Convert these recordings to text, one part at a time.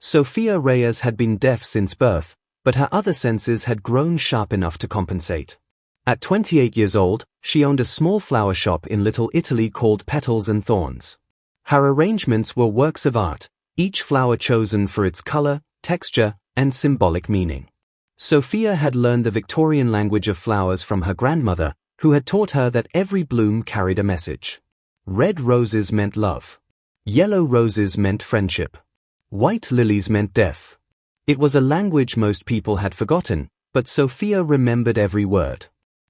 Sofia Reyes had been deaf since birth, but her other senses had grown sharp enough to compensate. At 28 years old, she owned a small flower shop in Little Italy called Petals and Thorns. Her arrangements were works of art, each flower chosen for its color, texture, and symbolic meaning. Sofia had learned the Victorian language of flowers from her grandmother, who had taught her that every bloom carried a message. Red roses meant love. Yellow roses meant friendship. White lilies meant death. It was a language most people had forgotten, but Sofia remembered every word.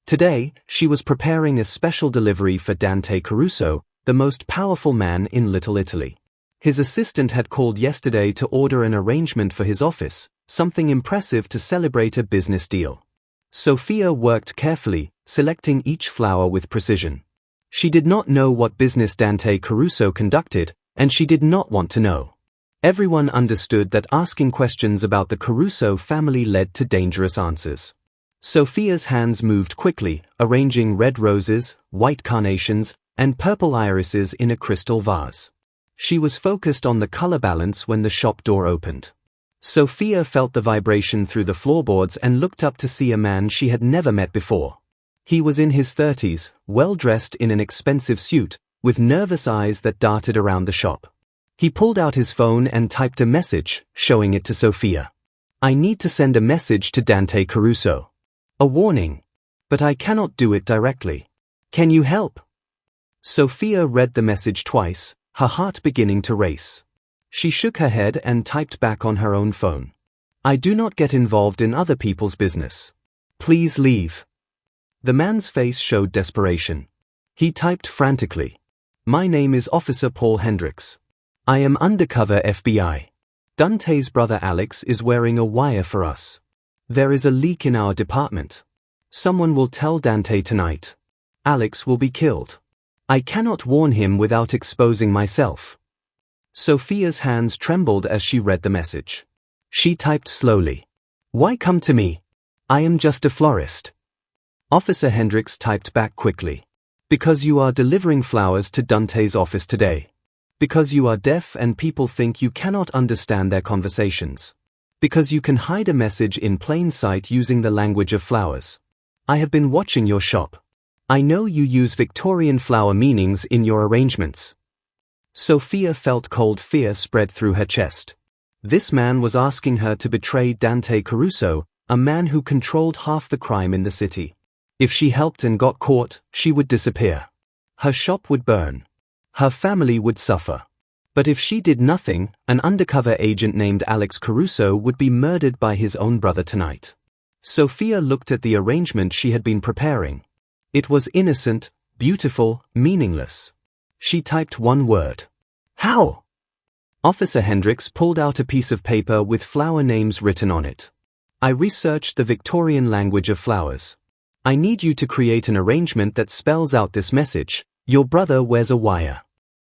Today, she was preparing a special delivery for Dante Caruso, the most powerful man in Little Italy. His assistant had called yesterday to order an arrangement for his office, something impressive to celebrate a business deal. Sofia worked carefully, selecting each flower with precision. She did not know what business Dante Caruso conducted, and she did not want to know. Everyone understood that asking questions about the Caruso family led to dangerous answers. Sofia's hands moved quickly, arranging red roses, white carnations, and purple irises in a crystal vase. She was focused on the color balance when the shop door opened. Sofia felt the vibration through the floorboards and looked up to see a man she had never met before. He was in his 30s, well-dressed in an expensive suit, with nervous eyes that darted around the shop. He pulled out his phone and typed a message, showing it to Sofia. "I need to send a message to Dante Caruso. A warning. But I cannot do it directly. Can you help?" Sofia read the message twice, her heart beginning to race. She shook her head and typed back on her own phone. "I do not get involved in other people's business. Please leave." The man's face showed desperation. He typed frantically. "My name is Officer Paul Hendricks. I am undercover FBI. Dante's brother Alex is wearing a wire for us. There is a leak in our department. Someone will tell Dante tonight. Alex will be killed. I cannot warn him without exposing myself." Sofia's hands trembled as she read the message. She typed slowly. "Why come to me? I am just a florist." Officer Hendricks typed back quickly. "Because you are delivering flowers to Dante's office today. Because you are deaf and people think you cannot understand their conversations. Because you can hide a message in plain sight using the language of flowers. I have been watching your shop. I know you use Victorian flower meanings in your arrangements." Sofia felt cold fear spread through her chest. This man was asking her to betray Dante Caruso, a man who controlled half the crime in the city. If she helped and got caught, she would disappear. Her shop would burn. Her family would suffer. But if she did nothing, an undercover agent named Alex Caruso would be murdered by his own brother tonight. Sofia looked at the arrangement she had been preparing. It was innocent, beautiful, meaningless. She typed one word. "How?" Officer Hendricks pulled out a piece of paper with flower names written on it. "I researched the Victorian language of flowers. I need you to create an arrangement that spells out this message. Your brother wears a wire.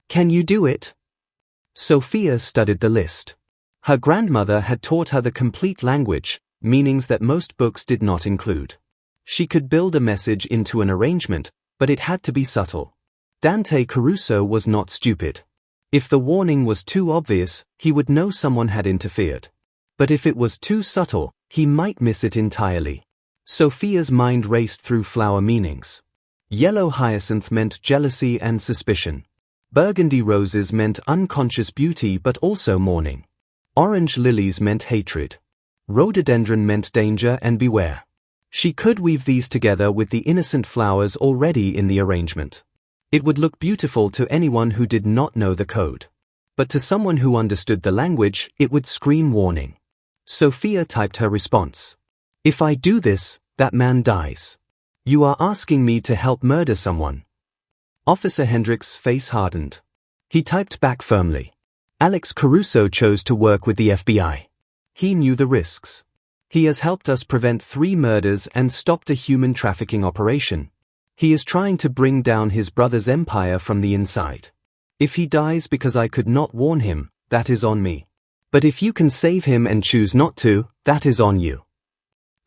Can you do it?" Sofia studied the list. Her grandmother had taught her the complete language, meanings that most books did not include. She could build a message into an arrangement, but it had to be subtle. Dante Caruso was not stupid. If the warning was too obvious, he would know someone had interfered. But if it was too subtle, he might miss it entirely. Sofia's mind raced through flower meanings. Yellow hyacinth meant jealousy and suspicion. Burgundy roses meant unconscious beauty but also mourning. Orange lilies meant hatred. Rhododendron meant danger and beware. She could weave these together with the innocent flowers already in the arrangement. It would look beautiful to anyone who did not know the code. But to someone who understood the language, it would scream warning. Sofia typed her response. "If I do this, that man dies. You are asking me to help murder someone." Officer Hendricks' face hardened. He typed back firmly. "Alex Caruso chose to work with the FBI. He knew the risks. He has helped us prevent 3 murders and stopped a human trafficking operation. He is trying to bring down his brother's empire from the inside. If he dies because I could not warn him, that is on me. But if you can save him and choose not to, that is on you."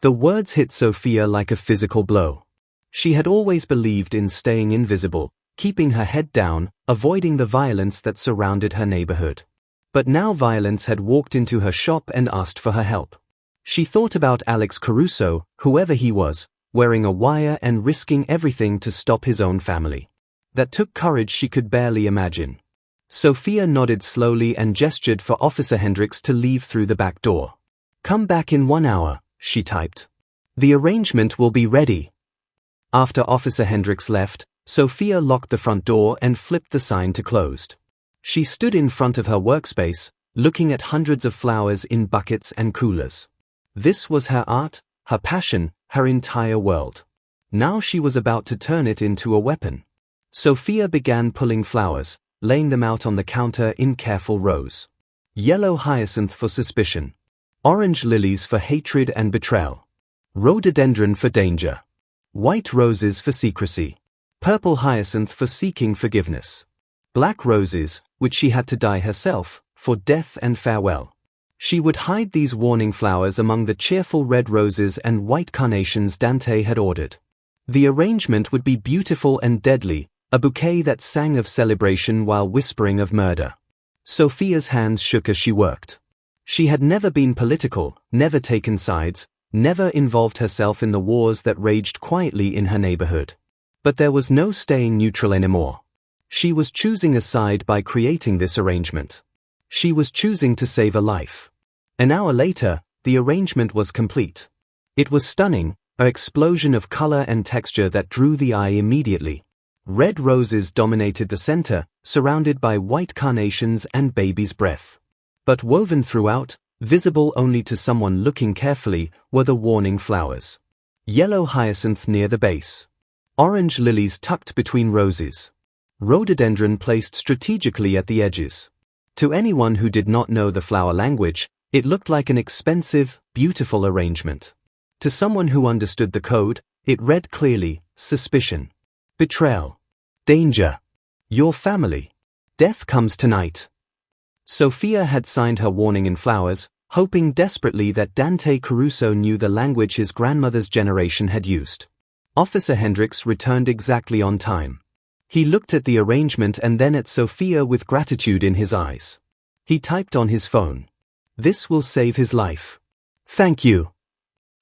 The words hit Sofia like a physical blow. She had always believed in staying invisible, keeping her head down, avoiding the violence that surrounded her neighborhood. But now violence had walked into her shop and asked for her help. She thought about Alex Caruso, whoever he was, wearing a wire and risking everything to stop his own family. That took courage she could barely imagine. Sophia nodded slowly and gestured for Officer Hendricks to leave through the back door. "Come back in 1 hour," she typed. "The arrangement will be ready." After Officer Hendricks left, Sophia locked the front door and flipped the sign to closed. She stood in front of her workspace, looking at hundreds of flowers in buckets and coolers. This was her art, her passion, her entire world. Now she was about to turn it into a weapon. Sophia began pulling flowers, laying them out on the counter in careful rows. Yellow hyacinth for suspicion. Orange lilies for hatred and betrayal. Rhododendron for danger. White roses for secrecy. Purple hyacinth for seeking forgiveness. Black roses, which she had to dye herself, for death and farewell. She would hide these warning flowers among the cheerful red roses and white carnations Dante had ordered. The arrangement would be beautiful and deadly, a bouquet that sang of celebration while whispering of murder. Sophia's hands shook as she worked. She had never been political, never taken sides, never involved herself in the wars that raged quietly in her neighborhood. But there was no staying neutral anymore. She was choosing a side by creating this arrangement. She was choosing to save a life. An hour later, the arrangement was complete. It was stunning, an explosion of color and texture that drew the eye immediately. Red roses dominated the center, surrounded by white carnations and baby's breath. But woven throughout, visible only to someone looking carefully, were the warning flowers. Yellow hyacinth near the base. Orange lilies tucked between roses. Rhododendron placed strategically at the edges. To anyone who did not know the flower language, it looked like an expensive, beautiful arrangement. To someone who understood the code, it read clearly: suspicion, betrayal, danger, your family, death comes tonight. Sophia had signed her warning in flowers, hoping desperately that Dante Caruso knew the language his grandmother's generation had used. Officer Hendricks returned exactly on time. He looked at the arrangement and then at Sophia with gratitude in his eyes. He typed on his phone. "This will save his life. Thank you."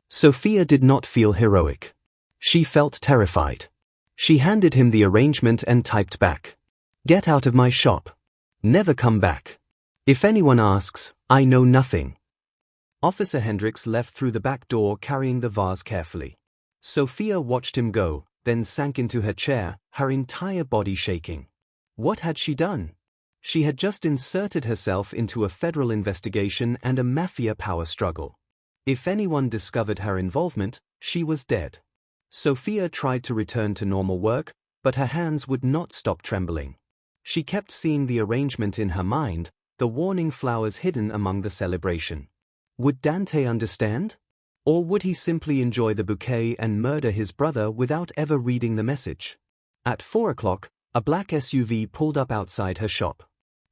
Sophia did not feel heroic. She felt terrified. She handed him the arrangement and typed back. "Get out of my shop. Never come back. If anyone asks, I know nothing." Officer Hendricks left through the back door carrying the vase carefully. Sophia watched him go, then sank into her chair, her entire body shaking. What had she done? She had just inserted herself into a federal investigation and a mafia power struggle. If anyone discovered her involvement, she was dead. Sophia tried to return to normal work, but her hands would not stop trembling. She kept seeing the arrangement in her mind, the warning flowers hidden among the celebration. Would Dante understand? Or would he simply enjoy the bouquet and murder his brother without ever reading the message? At 4 o'clock, a black SUV pulled up outside her shop.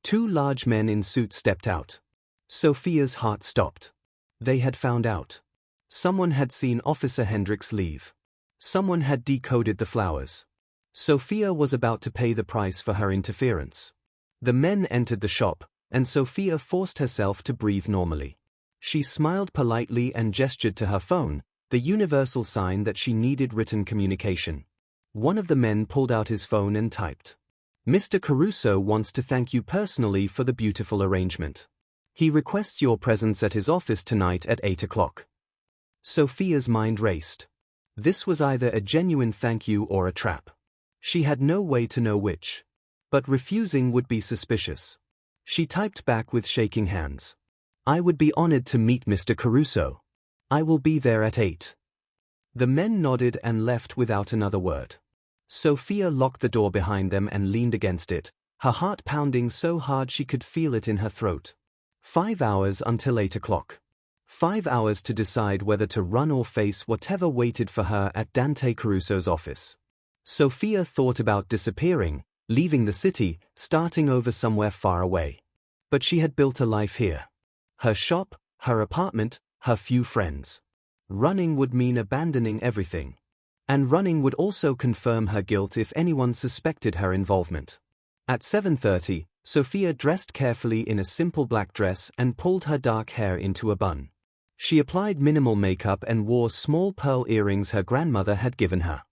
2 large men in suits stepped out. Sophia's heart stopped. They had found out. Someone had seen Officer Hendricks leave. Someone had decoded the flowers. Sophia was about to pay the price for her interference. The men entered the shop, and Sophia forced herself to breathe normally. She smiled politely and gestured to her phone, the universal sign that she needed written communication. One of the men pulled out his phone and typed. "Mr. Caruso wants to thank you personally for the beautiful arrangement. He requests your presence at his office tonight at 8 o'clock. Sophia's mind raced. This was either a genuine thank you or a trap. She had no way to know which. But refusing would be suspicious. She typed back with shaking hands. "I would be honored to meet Mr. Caruso. I will be there at 8. The men nodded and left without another word. Sophia locked the door behind them and leaned against it, her heart pounding so hard she could feel it in her throat. 5 hours until 8 o'clock. 5 hours to decide whether to run or face whatever waited for her at Dante Caruso's office. Sophia thought about disappearing, leaving the city, starting over somewhere far away. But she had built a life here. Her shop, her apartment, her few friends. Running would mean abandoning everything. And running would also confirm her guilt if anyone suspected her involvement. At 7:30, Sophia dressed carefully in a simple black dress and pulled her dark hair into a bun. She applied minimal makeup and wore small pearl earrings her grandmother had given her.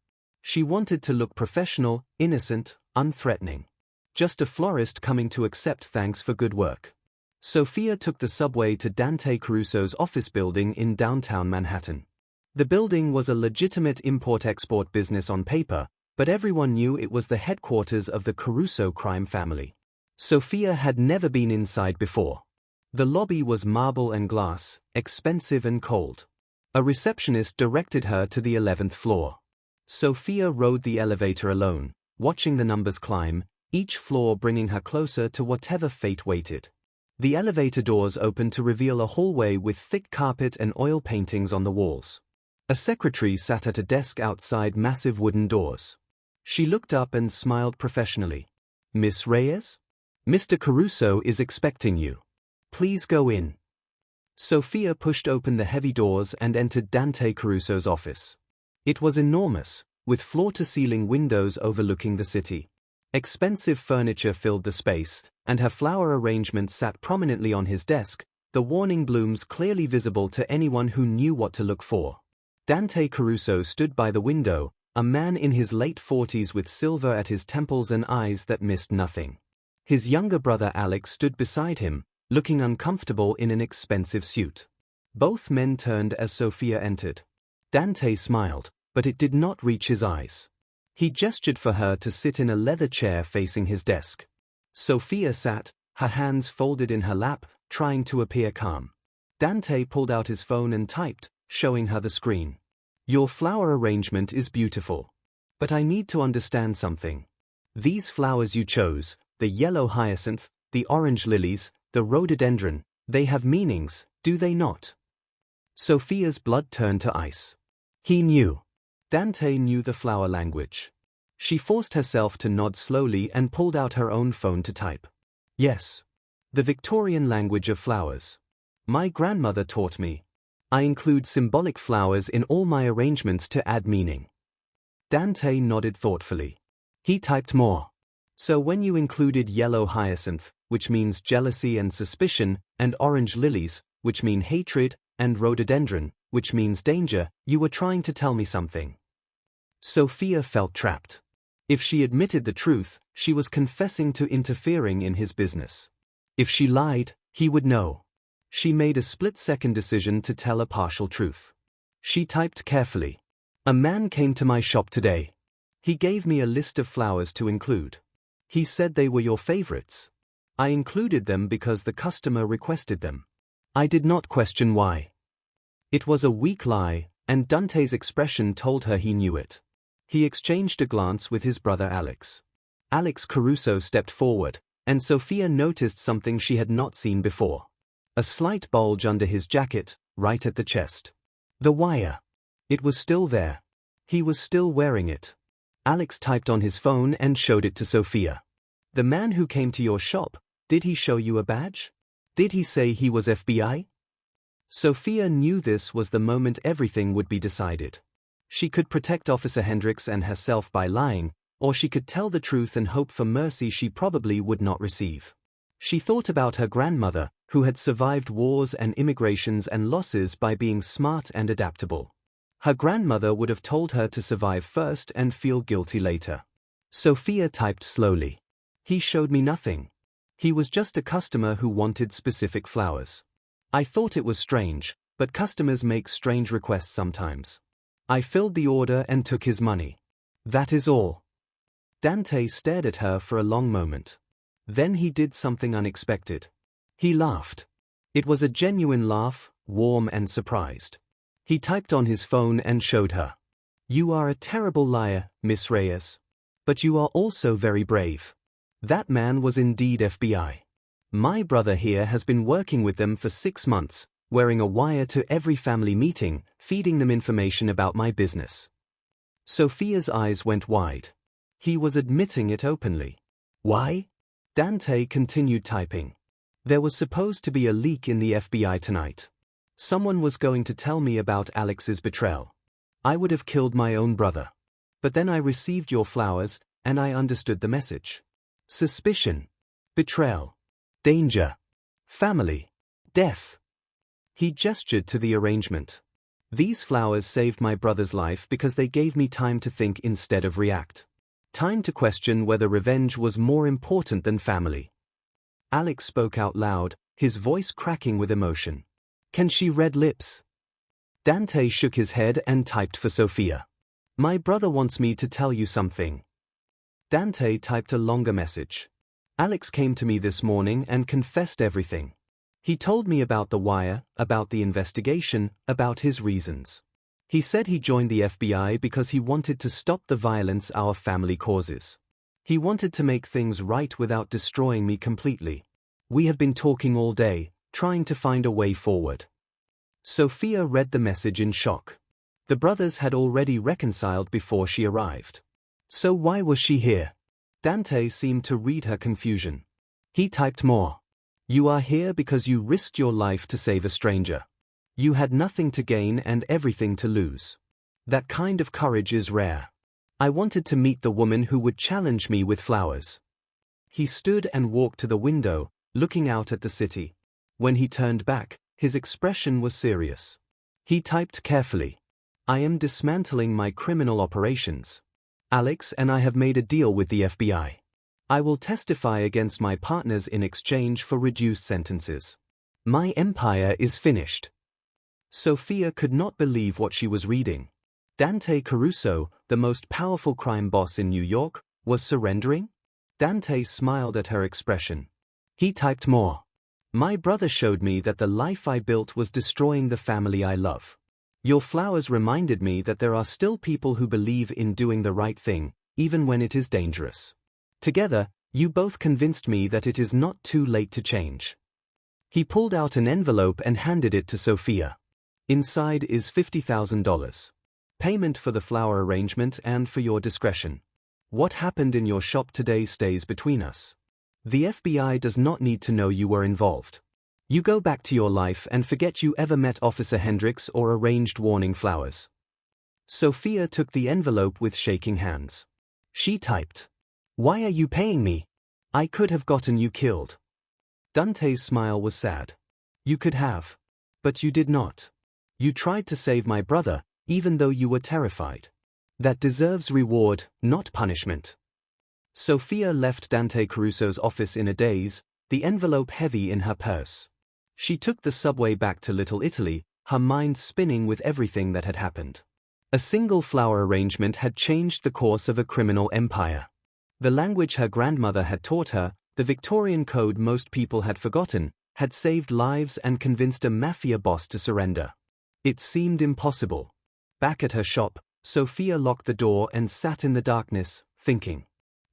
She wanted to look professional, innocent, unthreatening. Just a florist coming to accept thanks for good work. Sophia took the subway to Dante Caruso's office building in downtown Manhattan. The building was a legitimate import-export business on paper, but everyone knew it was the headquarters of the Caruso crime family. Sophia had never been inside before. The lobby was marble and glass, expensive and cold. A receptionist directed her to the 11th floor. Sophia rode the elevator alone, watching the numbers climb, each floor bringing her closer to whatever fate waited. The elevator doors opened to reveal a hallway with thick carpet and oil paintings on the walls. A secretary sat at a desk outside massive wooden doors. She looked up and smiled professionally. "Miss Reyes? Mr. Caruso is expecting you. Please go in." Sophia pushed open the heavy doors and entered Dante Caruso's office. It was enormous, with floor-to-ceiling windows overlooking the city. Expensive furniture filled the space, and her flower arrangement sat prominently on his desk, the warning blooms clearly visible to anyone who knew what to look for. Dante Caruso stood by the window, a man in his late 40s with silver at his temples and eyes that missed nothing. His younger brother Alex stood beside him, looking uncomfortable in an expensive suit. Both men turned as Sophia entered. Dante smiled, but it did not reach his eyes. He gestured for her to sit in a leather chair facing his desk. Sophia sat, her hands folded in her lap, trying to appear calm. Dante pulled out his phone and typed, showing her the screen. "Your flower arrangement is beautiful. But I need to understand something. These flowers you chose, the yellow hyacinth, the orange lilies, the rhododendron, they have meanings, do they not?" Sophia's blood turned to ice. He knew. Dante knew the flower language. She forced herself to nod slowly and pulled out her own phone to type. "Yes. The Victorian language of flowers. My grandmother taught me. I include symbolic flowers in all my arrangements to add meaning." Dante nodded thoughtfully. He typed more. "So when you included yellow hyacinth, which means jealousy and suspicion, and orange lilies, which mean hatred, and rhododendron, which means danger, you were trying to tell me something." Sophia felt trapped. If she admitted the truth, she was confessing to interfering in his business. If she lied, he would know. She made a split-second decision to tell a partial truth. She typed carefully. "A man came to my shop today. He gave me a list of flowers to include. He said they were your favorites. I included them because the customer requested them. I did not question why." It was a weak lie, and Dante's expression told her he knew it. He exchanged a glance with his brother Alex. Alex Caruso stepped forward, and Sophia noticed something she had not seen before. A slight bulge under his jacket, right at the chest. The wire. It was still there. He was still wearing it. Alex typed on his phone and showed it to Sophia. "The man who came to your shop, did he show you a badge? Did he say he was FBI?" Sophia knew this was the moment everything would be decided. She could protect Officer Hendricks and herself by lying, or she could tell the truth and hope for mercy she probably would not receive. She thought about her grandmother, who had survived wars and immigrations and losses by being smart and adaptable. Her grandmother would have told her to survive first and feel guilty later. Sophia typed slowly. "He showed me nothing. He was just a customer who wanted specific flowers. I thought it was strange, but customers make strange requests sometimes. I filled the order and took his money. That is all." Dante stared at her for a long moment. Then he did something unexpected. He laughed. It was a genuine laugh, warm and surprised. He typed on his phone and showed her. "You are a terrible liar, Miss Reyes. But you are also very brave. That man was indeed FBI. My brother here has been working with them for 6 months, wearing a wire to every family meeting, feeding them information about my business." Sophia's eyes went wide. He was admitting it openly. Why? Dante continued typing. "There was supposed to be a leak in the FBI tonight. Someone was going to tell me about Alex's betrayal. I would have killed my own brother. But then I received your flowers, and I understood the message. Suspicion. betrayal, danger, family, death. He gestured to the arrangement. These flowers saved my brother's life because they gave me time to think instead of react. Time to question whether revenge was more important than family. Alex spoke out loud, his voice cracking with emotion. Can she read lips? Dante shook his head and typed for Sophia. My brother wants me to tell you something. Dante typed a longer message. Alex came to me this morning and confessed everything. He told me about the wire, about the investigation, about his reasons. He said he joined the FBI because he wanted to stop the violence our family causes. He wanted to make things right without destroying me completely. We have been talking all day, trying to find a way forward. Sophia read the message in shock. The brothers had already reconciled before she arrived. So why was she here? Dante seemed to read her confusion. He typed more. You are here because you risked your life to save a stranger. You had nothing to gain and everything to lose. That kind of courage is rare. I wanted to meet the woman who would challenge me with flowers. He stood and walked to the window, looking out at the city. When he turned back, his expression was serious. He typed carefully. I am dismantling my criminal operations. Alex and I have made a deal with the FBI. I will testify against my partners in exchange for reduced sentences. My empire is finished. Sophia could not believe what she was reading. Dante Caruso, the most powerful crime boss in New York, was surrendering? Dante smiled at her expression. He typed more. My brother showed me that the life I built was destroying the family I love. Your flowers reminded me that there are still people who believe in doing the right thing, even when it is dangerous. Together, you both convinced me that it is not too late to change. He pulled out an envelope and handed it to Sophia. Inside is $50,000. Payment for the flower arrangement and for your discretion. What happened in your shop today stays between us. The FBI does not need to know you were involved. You go back to your life and forget you ever met Officer Hendricks or arranged warning flowers. Sophia took the envelope with shaking hands. She typed. Why are you paying me? I could have gotten you killed. Dante's smile was sad. You could have. But you did not. You tried to save my brother, even though you were terrified. That deserves reward, not punishment. Sophia left Dante Caruso's office in a daze, the envelope heavy in her purse. She took the subway back to Little Italy, her mind spinning with everything that had happened. A single flower arrangement had changed the course of a criminal empire. The language her grandmother had taught her, the Victorian code most people had forgotten, had saved lives and convinced a mafia boss to surrender. It seemed impossible. Back at her shop, Sophia locked the door and sat in the darkness, thinking.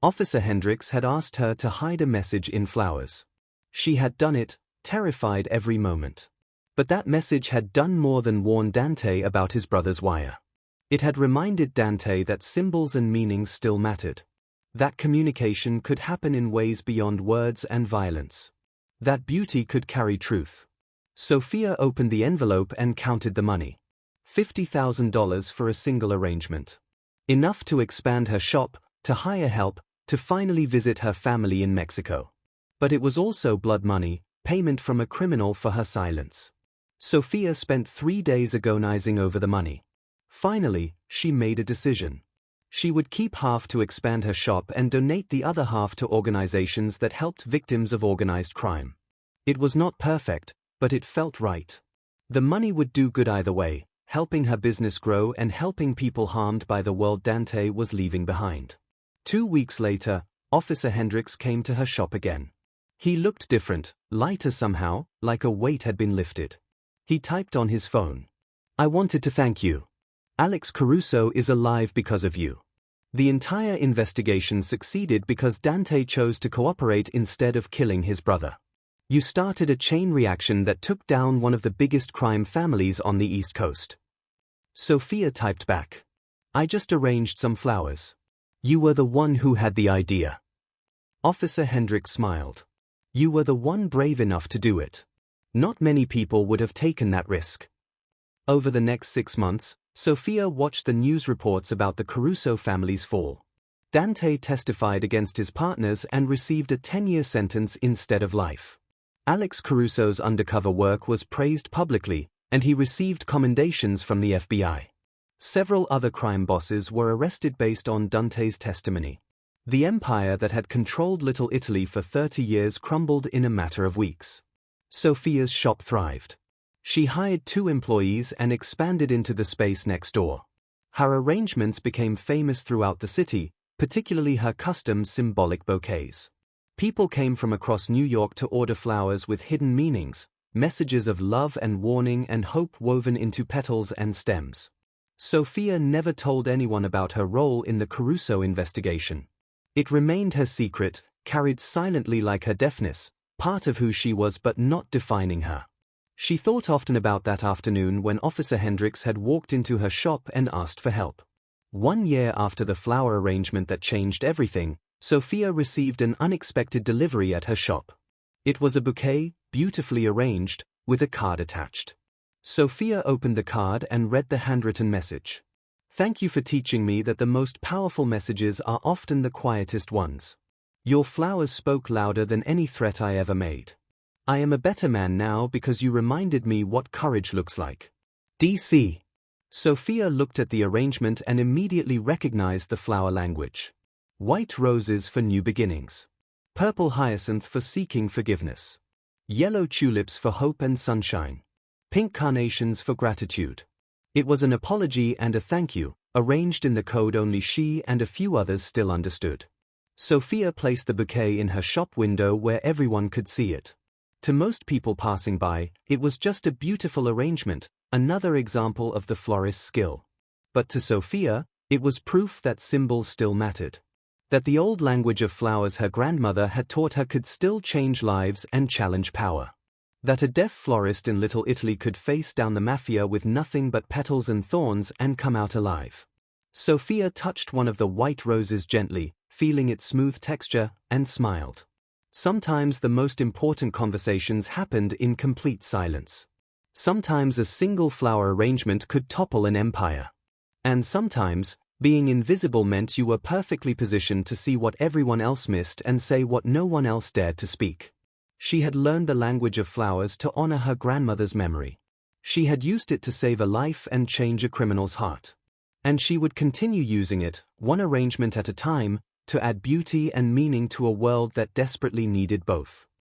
Officer Hendricks had asked her to hide a message in flowers. She had done it, terrified every moment. But that message had done more than warn Dante about his brother's wire. It had reminded Dante that symbols and meanings still mattered. That communication could happen in ways beyond words and violence. That beauty could carry truth. Sophia opened the envelope and counted the money. $50,000 for a single arrangement. Enough to expand her shop, to hire help, to finally visit her family in Mexico. But it was also blood money, payment from a criminal for her silence. Sophia spent 3 days agonizing over the money. Finally, she made a decision. She would keep half to expand her shop and donate the other half to organizations that helped victims of organized crime. It was not perfect, but it felt right. The money would do good either way, helping her business grow and helping people harmed by the world Dante was leaving behind. 2 weeks later, Officer Hendricks came to her shop again. He looked different, lighter somehow, like a weight had been lifted. He typed on his phone. I wanted to thank you. Alex Caruso is alive because of you. The entire investigation succeeded because Dante chose to cooperate instead of killing his brother. You started a chain reaction that took down one of the biggest crime families on the East Coast. Sophia typed back. I just arranged some flowers. You were the one who had the idea. Officer Hendricks smiled. You were the one brave enough to do it. Not many people would have taken that risk. Over the next 6 months, Sophia watched the news reports about the Caruso family's fall. Dante testified against his partners and received a 10-year sentence instead of life. Alex Caruso's undercover work was praised publicly, and he received commendations from the FBI. Several other crime bosses were arrested based on Dante's testimony. The empire that had controlled Little Italy for 30 years crumbled in a matter of weeks. Sophia's shop thrived. She hired 2 employees and expanded into the space next door. Her arrangements became famous throughout the city, particularly her custom symbolic bouquets. People came from across New York to order flowers with hidden meanings, messages of love and warning and hope woven into petals and stems. Sophia never told anyone about her role in the Caruso investigation. It remained her secret, carried silently like her deafness, part of who she was but not defining her. She thought often about that afternoon when Officer Hendricks had walked into her shop and asked for help. 1 year after the flower arrangement that changed everything, Sophia received an unexpected delivery at her shop. It was a bouquet, beautifully arranged, with a card attached. Sophia opened the card and read the handwritten message. "Thank you for teaching me that the most powerful messages are often the quietest ones. Your flowers spoke louder than any threat I ever made. I am a better man now because you reminded me what courage looks like. DC." Sophia looked at the arrangement and immediately recognized the flower language. White roses for new beginnings. Purple hyacinth for seeking forgiveness. Yellow tulips for hope and sunshine. Pink carnations for gratitude. It was an apology and a thank you, arranged in the code only she and a few others still understood. Sophia placed the bouquet in her shop window where everyone could see it. To most people passing by, it was just a beautiful arrangement, another example of the florist's skill. But to Sophia, it was proof that symbols still mattered. That the old language of flowers her grandmother had taught her could still change lives and challenge power. That a deaf florist in Little Italy could face down the Mafia with nothing but petals and thorns and come out alive. Sophia touched one of the white roses gently, feeling its smooth texture, and smiled. Sometimes the most important conversations happened in complete silence. Sometimes a single flower arrangement could topple an empire. And sometimes, being invisible meant you were perfectly positioned to see what everyone else missed and say what no one else dared to speak. She had learned the language of flowers to honor her grandmother's memory. She had used it to save a life and change a criminal's heart. And she would continue using it, one arrangement at a time, to add beauty and meaning to a world that desperately needed both.